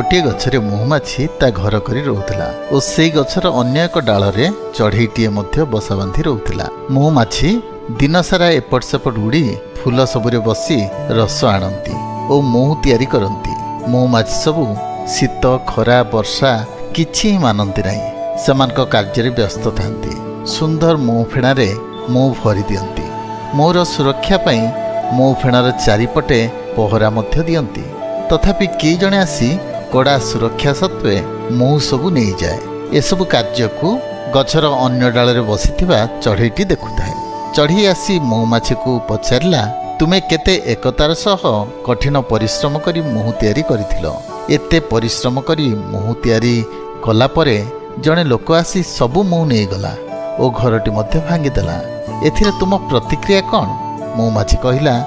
गोटे गछरे महुमाछी ता घर करी रोउथिला और सेई गछर अन्य एक डालरे चढ़ईटीए मध्य बसा बांधी रोउथिला। महुमाछी दिन सारा एपट सेपट उड़ी फूल सबुरे बसी रस आणंती और महू तैयारी करंती। महुमाछी सबू शीत खरा वर्षा किछि मानंती नाही, सेमानक कार्य व्यस्त थांती। सुंदर महू फेणारे महू भरी दियंती। मोर सुरक्षा पाई महू फेणार चारिपटे पहरा मध्य दियंती। तथापि कई जणे आसी कड़ा सुरक्षा सत्वे महू सबू नहीं जाए। एसबू कार्य को गछर अन्य डाल बसीथिबा चढ़ईटी देखुଥାଏ। चढ़ी आसी महुमाछी को पचारिला, तुमे केते एकतार सह कठिन परिश्रम करी महू तैयारी करिथिलो। एते परिश्रम करी महू तैयारी कला परे जणे लोक आसी सबू महू नहीं गला और घरटी मध्य भांगीदेला। एथिरे तुम प्रतिक्रिया कौन? महुमाछी कहिला,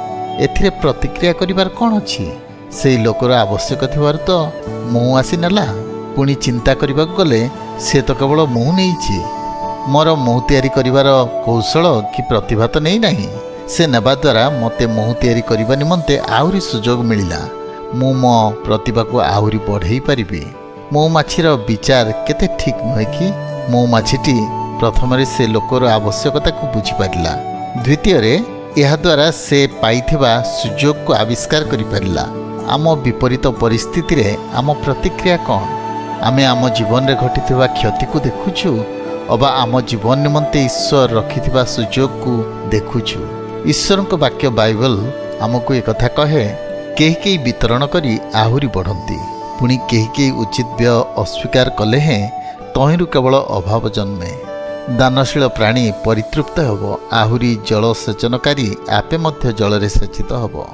एथिरे प्रतिक्रिया करिबार कौन अछि? सेई लोकर आवश्यक थिबार तो महू आसी नेला। पुणी चिंता करबा गले से तो केवल महू नेइछि, मोर महू तैयारी करिबार कौशल कि प्रतिभा तो नहीं नाही। से नेबा द्वारा मते महू तैयारी करिबा निमंते आहुरी सुजोग मिलिला। मु मो प्रतिभा को आहुरी बढ़ाई पारिबी। महुमाछीर विचार केते ठीक नुहे कि? महुमाछीटी प्रथम से लोकर आवश्यकता को बुझी पारिला। द्वितीय यह द्वारा से पाइथिबा सुजोग को आविष्कार करि पारिला। आम विपरीत परिस्थिति रे आम प्रतिक्रिया कौन? आमे आम जीवन रे घटिथिबा क्षति को देखुछु अबा आम जीवन निमंते ईश्वर रखिथिबा सुजोग को देखुछु। ईश्वर को वाक्य बाइबल आमको एक कथा कहे, केही केही वितरण करी आहुरी बढ़ंती, पुणी केही केही उचित व्यय अस्वीकार कले हैं तहिरु केवल अभाव जन्मे। दानशील प्राणी परितृप्त हब, आहुरी जल सेचनकारी आपे मध्य जल रे सेचित हब।